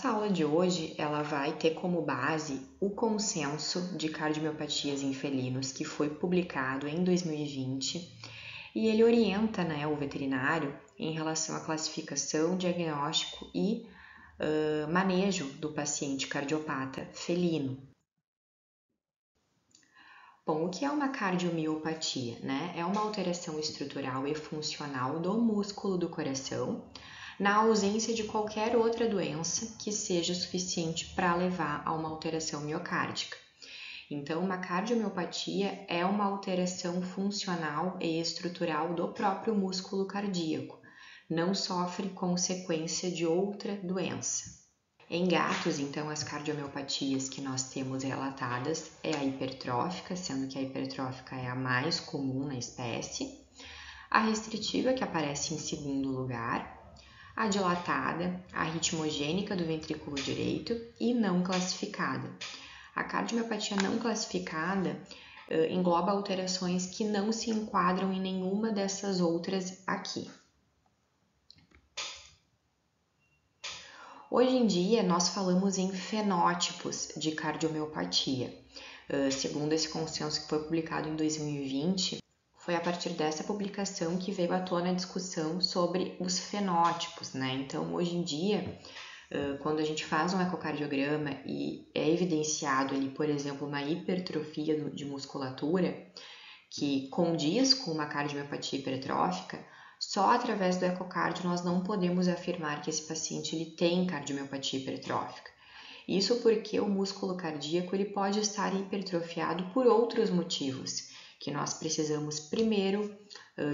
nossa aula de hoje, ela vai ter como base o consenso de cardiomiopatias em felinos que foi publicado em 2020 e ele orienta, o veterinário em relação à classificação, diagnóstico e manejo do paciente cardiopata felino. Bom, o que é uma cardiomiopatia? É uma alteração estrutural e funcional do músculo do coração, na ausência de qualquer outra doença que seja suficiente para levar a uma alteração miocárdica. Então, uma cardiomiopatia é uma alteração funcional e estrutural do próprio músculo cardíaco, não sofre consequência de outra doença. Em gatos, então, as cardiomiopatias que nós temos relatadas é a hipertrófica, sendo que a hipertrófica é a mais comum na espécie, a restritiva, que aparece em segundo lugar, a dilatada, a ritmogênica do ventrículo direito e não classificada. A cardiomiopatia não classificada engloba alterações que não se enquadram em nenhuma dessas outras aqui. Hoje em dia, nós falamos em fenótipos de cardiomiopatia. Segundo esse consenso que foi publicado em 2020, foi a partir dessa publicação que veio à tona a discussão sobre os fenótipos, Então, hoje em dia, quando a gente faz um ecocardiograma e é evidenciado ali, por exemplo, uma hipertrofia de musculatura que condiz com uma cardiomiopatia hipertrófica, só através do ecocardio nós não podemos afirmar que esse paciente ele tem cardiomiopatia hipertrófica. Isso porque o músculo cardíaco ele pode estar hipertrofiado por outros motivos, que nós precisamos primeiro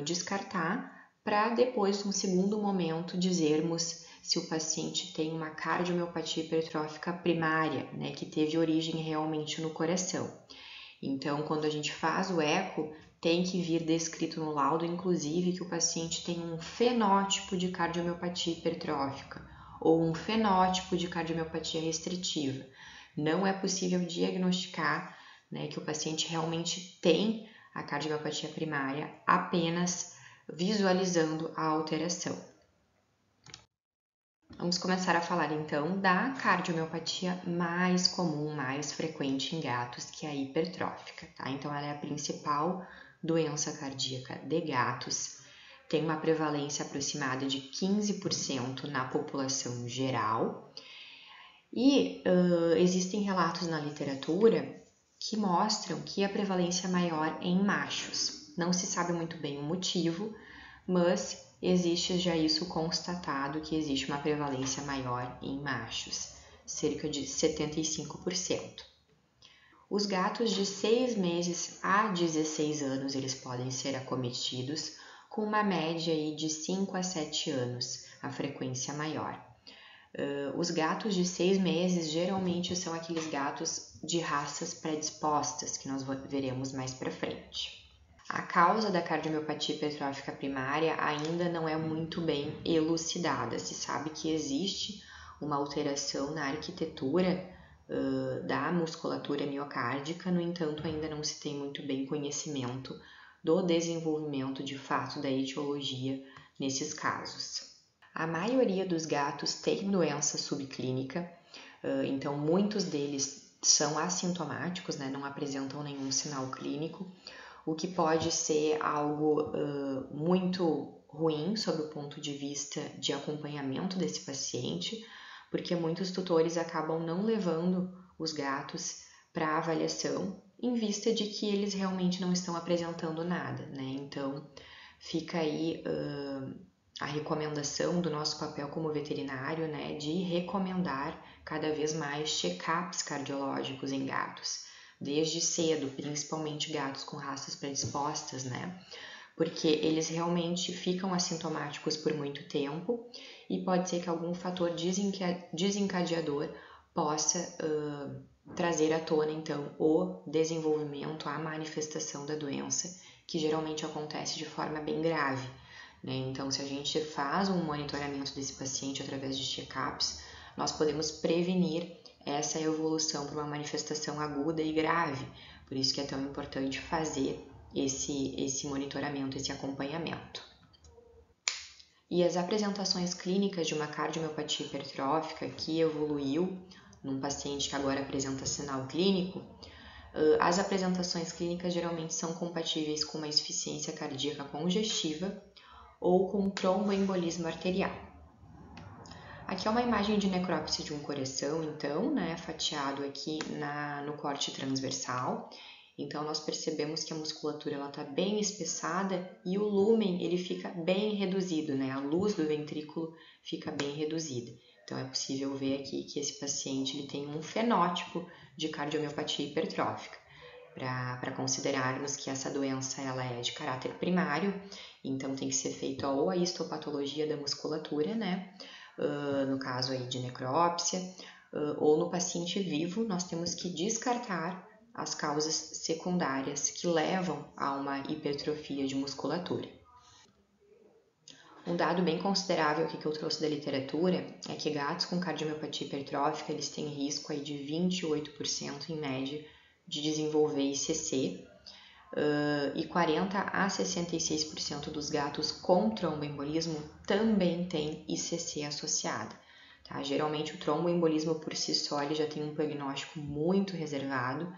descartar para depois, num segundo momento, dizermos se o paciente tem uma cardiomiopatia hipertrófica primária, que teve origem realmente no coração. Então, quando a gente faz o eco, tem que vir descrito no laudo, inclusive, que o paciente tem um fenótipo de cardiomiopatia hipertrófica ou um fenótipo de cardiomiopatia restritiva. Não é possível diagnosticar que o paciente realmente tem a cardiomiopatia primária apenas visualizando a alteração. Vamos começar a falar então da cardiomiopatia mais comum, mais frequente em gatos, que é a hipertrófica, Então ela é a principal doença cardíaca de gatos, tem uma prevalência aproximada de 15% na população geral e existem relatos na literatura que mostram que a prevalência é maior em machos. Não se sabe muito bem o motivo, mas existe já isso constatado que existe uma prevalência maior em machos, cerca de 75%. Os gatos de 6 meses a 16 anos eles podem ser acometidos, com uma média aí de 5 a 7 anos, a frequência maior. Os gatos de 6 meses geralmente são aqueles gatos de raças predispostas, que nós veremos mais para frente. A causa da cardiomiopatia hipertrófica primária ainda não é muito bem elucidada. Se sabe que existe uma alteração na arquitetura da musculatura miocárdica, no entanto, ainda não se tem muito bem conhecimento do desenvolvimento de fato da etiologia nesses casos. A maioria dos gatos tem doença subclínica, então muitos deles são assintomáticos, não apresentam nenhum sinal clínico, o que pode ser algo muito ruim sob o ponto de vista de acompanhamento desse paciente, porque muitos tutores acabam não levando os gatos para avaliação em vista de que eles realmente não estão apresentando nada, Então, fica aí a recomendação do nosso papel como veterinário, de recomendar cada vez mais check-ups cardiológicos em gatos, desde cedo, principalmente gatos com raças predispostas, Porque eles realmente ficam assintomáticos por muito tempo e pode ser que algum fator desencadeador possa trazer à tona, então, o desenvolvimento, a manifestação da doença, que geralmente acontece de forma bem grave, Então, se a gente faz um monitoramento desse paciente através de check-ups, nós podemos prevenir essa evolução para uma manifestação aguda e grave. Por isso que é tão importante fazer esse monitoramento, esse acompanhamento. E as apresentações clínicas de uma cardiomiopatia hipertrófica que evoluiu num paciente que agora apresenta sinal clínico, as apresentações clínicas geralmente são compatíveis com uma insuficiência cardíaca congestiva ou com tromboembolismo arterial. Aqui é uma imagem de necrópsia de um coração, então, fatiado aqui no corte transversal. Então, nós percebemos que a musculatura está bem espessada e o lúmen ele fica bem reduzido, a luz do ventrículo fica bem reduzida. Então, é possível ver aqui que esse paciente ele tem um fenótipo de cardiomiopatia hipertrófica. Para considerarmos que essa doença ela é de caráter primário, então tem que ser feita ou a histopatologia da musculatura, no caso aí de necrópsia, ou no paciente vivo, nós temos que descartar as causas secundárias que levam a uma hipertrofia de musculatura. Um dado bem considerável que eu trouxe da literatura é que gatos com cardiomiopatia hipertrófica eles têm risco aí de 28% em média de desenvolver ICC e 40% a 66% dos gatos com tromboembolismo também tem ICC associada. Tá? Geralmente o tromboembolismo por si só ele já tem um prognóstico muito reservado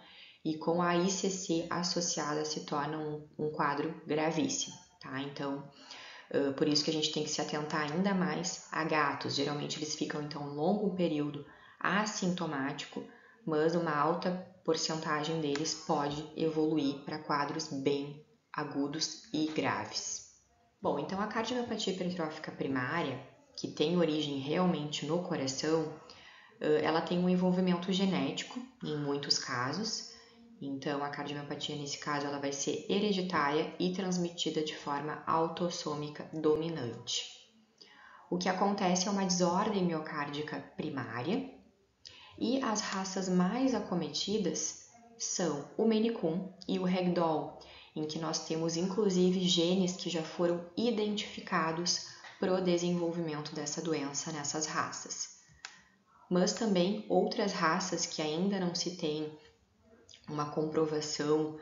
e com a ICC associada se torna um quadro gravíssimo. Tá? Então, por isso que a gente tem que se atentar ainda mais a gatos. Geralmente eles ficam então um longo período assintomático, mas uma alta porcentagem deles pode evoluir para quadros bem agudos e graves. Bom, então a cardiomiopatia hipertrófica primária, que tem origem realmente no coração, ela tem um envolvimento genético em muitos casos. Então, a cardiomiopatia, nesse caso, ela vai ser hereditária e transmitida de forma autossômica dominante. O que acontece é uma desordem miocárdica primária e as raças mais acometidas são o Maine Coon e o Ragdoll, em que nós temos inclusive genes que já foram identificados para o desenvolvimento dessa doença nessas raças. Mas também outras raças que ainda não se tem uma comprovação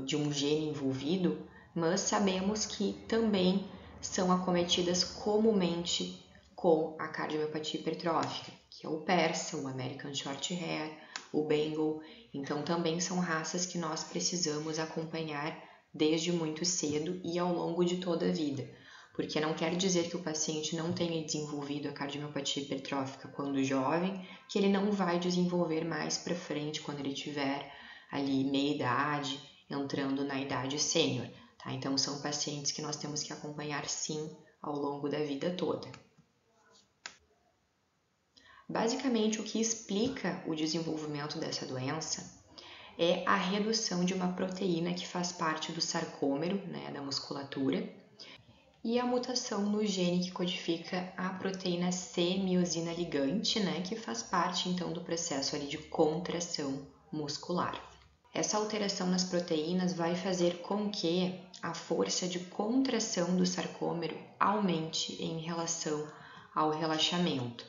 de um gene envolvido, mas sabemos que também são acometidas comumente com a cardiomiopatia hipertrófica, que é o Persa, o American Shorthair, o Bengal. Então também são raças que nós precisamos acompanhar desde muito cedo e ao longo de toda a vida, porque não quer dizer que o paciente não tenha desenvolvido a cardiomiopatia hipertrófica quando jovem, que ele não vai desenvolver mais para frente quando ele tiver ali meia idade, entrando na idade sênior, tá? Então são pacientes que nós temos que acompanhar sim ao longo da vida toda. Basicamente o que explica o desenvolvimento dessa doença é a redução de uma proteína que faz parte do sarcômero, da musculatura, e a mutação no gene que codifica a proteína C-miosina ligante, que faz parte então do processo ali de contração muscular. Essa alteração nas proteínas vai fazer com que a força de contração do sarcômero aumente em relação ao relaxamento.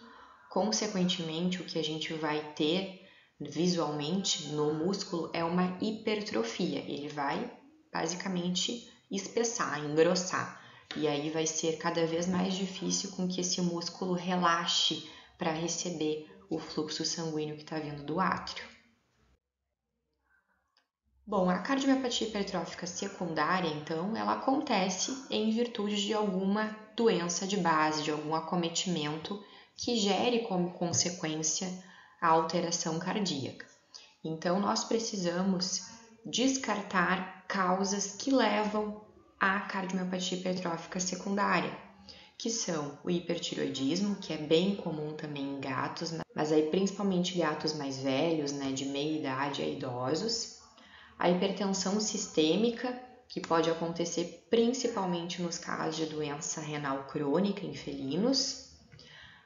Consequentemente, o que a gente vai ter visualmente no músculo é uma hipertrofia. Ele vai basicamente espessar, engrossar. E aí vai ser cada vez mais difícil com que esse músculo relaxe para receber o fluxo sanguíneo que está vindo do átrio. Bom, a cardiomiopatia hipertrófica secundária, então, ela acontece em virtude de alguma doença de base, de algum acometimento que gere como consequência a alteração cardíaca. Então, nós precisamos descartar causas que levam à cardiomiopatia hipertrófica secundária, que são o hipertireoidismo, que é bem comum também em gatos, mas aí principalmente gatos mais velhos, de meia idade a idosos, a hipertensão sistêmica, que pode acontecer principalmente nos casos de doença renal crônica em felinos,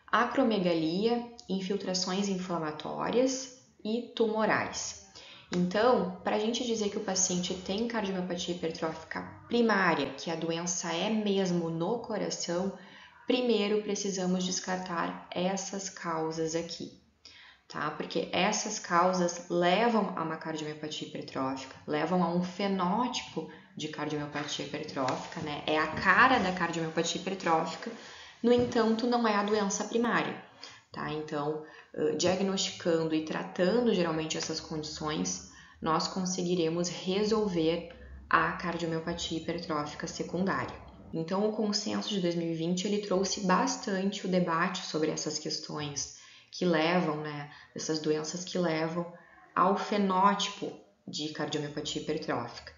acromegalia, infiltrações inflamatórias e tumorais. Então, para a gente dizer que o paciente tem cardiomiopatia hipertrófica primária, que a doença é mesmo no coração, primeiro precisamos descartar essas causas aqui. tá? Porque essas causas levam a uma cardiomiopatia hipertrófica, levam a um fenótipo de cardiomiopatia hipertrófica, né? É a cara da cardiomiopatia hipertrófica, no entanto, não é a doença primária, tá? Então, diagnosticando e tratando geralmente essas condições, nós conseguiremos resolver a cardiomiopatia hipertrófica secundária. Então, o consenso de 2020 ele trouxe bastante o debate sobre essas questões que levam, né, essas doenças que levam ao fenótipo de cardiomiopatia hipertrófica.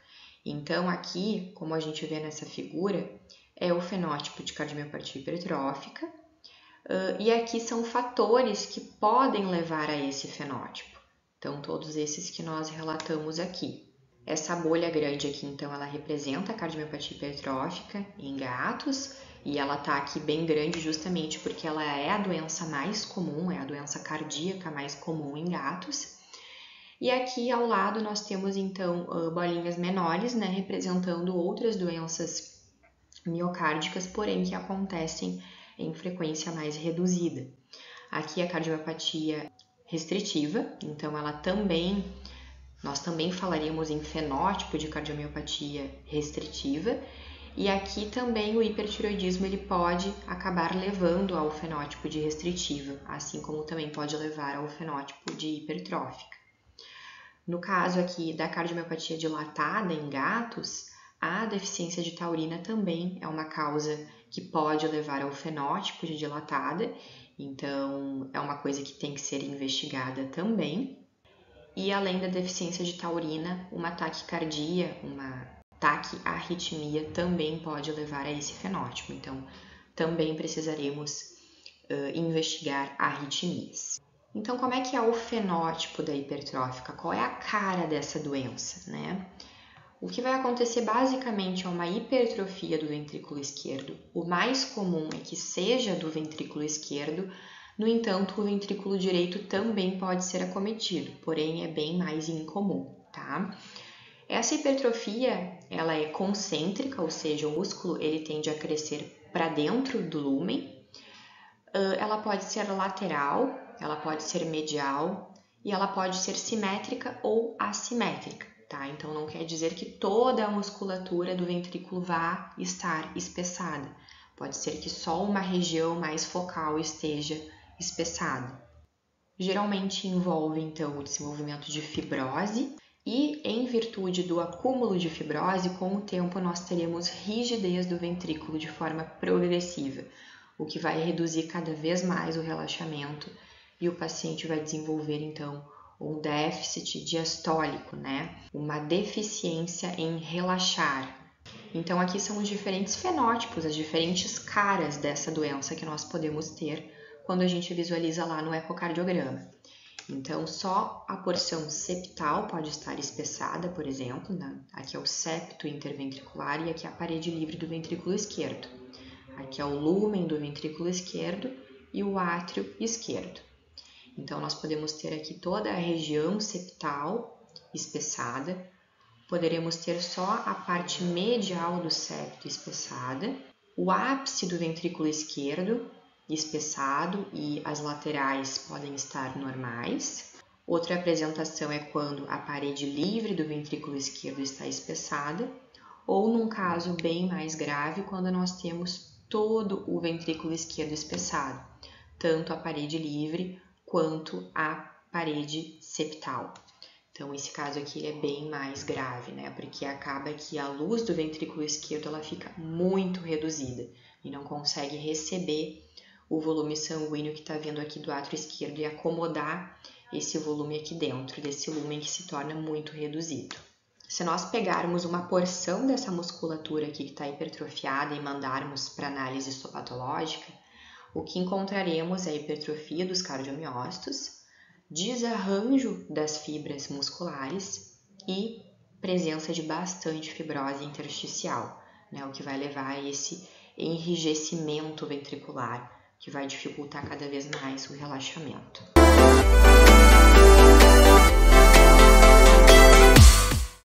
Então, aqui, como a gente vê nessa figura, é o fenótipo de cardiomiopatia hipertrófica, e aqui são fatores que podem levar a esse fenótipo. Então, todos esses que nós relatamos aqui. Essa bolha grande aqui, então, ela representa a cardiomiopatia hipertrófica em gatos, e ela tá aqui bem grande justamente porque ela é a doença mais comum, é a doença cardíaca mais comum em gatos. E aqui ao lado nós temos, então, bolinhas menores, né, representando outras doenças miocárdicas, porém que acontecem em frequência mais reduzida. Aqui a cardiopatia restritiva, então nós também falaríamos em fenótipo de cardiomiopatia restritiva, e aqui também o hipertireoidismo ele pode acabar levando ao fenótipo de restritiva, assim como também pode levar ao fenótipo de hipertrófica. No caso aqui da cardiomiopatia dilatada em gatos, a deficiência de taurina também é uma causa que pode levar ao fenótipo de dilatada, então é uma coisa que tem que ser investigada também. E além da deficiência de taurina, uma taquicardia, uma taquiarritmia também pode levar a esse fenótipo. Então, também precisaremos investigar arritmias. Então, como é que é o fenótipo da hipertrófica? Qual é a cara dessa doença, né? O que vai acontecer basicamente é uma hipertrofia do ventrículo esquerdo. O mais comum é que seja do ventrículo esquerdo. No entanto, o ventrículo direito também pode ser acometido, porém é bem mais incomum, tá? Essa hipertrofia, ela é concêntrica, ou seja, o músculo ele tende a crescer para dentro do lúmen. Ela pode ser lateral, ela pode ser medial e ela pode ser simétrica ou assimétrica, tá? Então não quer dizer que toda a musculatura do ventrículo vá estar espessada. Pode ser que só uma região mais focal esteja espessada. Geralmente envolve, então, o desenvolvimento de fibrose e, em virtude do acúmulo de fibrose, com o tempo nós teremos rigidez do ventrículo de forma progressiva, o que vai reduzir cada vez mais o relaxamento e o paciente vai desenvolver, então, um déficit diastólico, né? Uma deficiência em relaxar. Então, aqui são os diferentes fenótipos, as diferentes caras dessa doença que nós podemos ter quando a gente visualiza lá no ecocardiograma. Então, só a porção septal pode estar espessada, por exemplo, né? Aqui é o septo interventricular e aqui é a parede livre do ventrículo esquerdo. Aqui é o lúmen do ventrículo esquerdo e o átrio esquerdo. Então, nós podemos ter aqui toda a região septal espessada, poderemos ter só a parte medial do septo espessada, o ápice do ventrículo esquerdo espessado e as laterais podem estar normais. Outra apresentação é quando a parede livre do ventrículo esquerdo está espessada, ou num caso bem mais grave, quando nós temos todo o ventrículo esquerdo espessado, tanto a parede livre quanto a parede septal. Então, esse caso aqui é bem mais grave, né? Porque acaba que a luz do ventrículo esquerdo ela fica muito reduzida e não consegue receber o volume sanguíneo que está vindo aqui do átrio esquerdo e acomodar esse volume aqui dentro, desse lúmen que se torna muito reduzido. Se nós pegarmos uma porção dessa musculatura aqui que está hipertrofiada e mandarmos para análise histopatológica, o que encontraremos é a hipertrofia dos cardiomiócitos, desarranjo das fibras musculares e presença de bastante fibrose intersticial, né, o que vai levar a esse enrijecimento ventricular, que vai dificultar cada vez mais o relaxamento.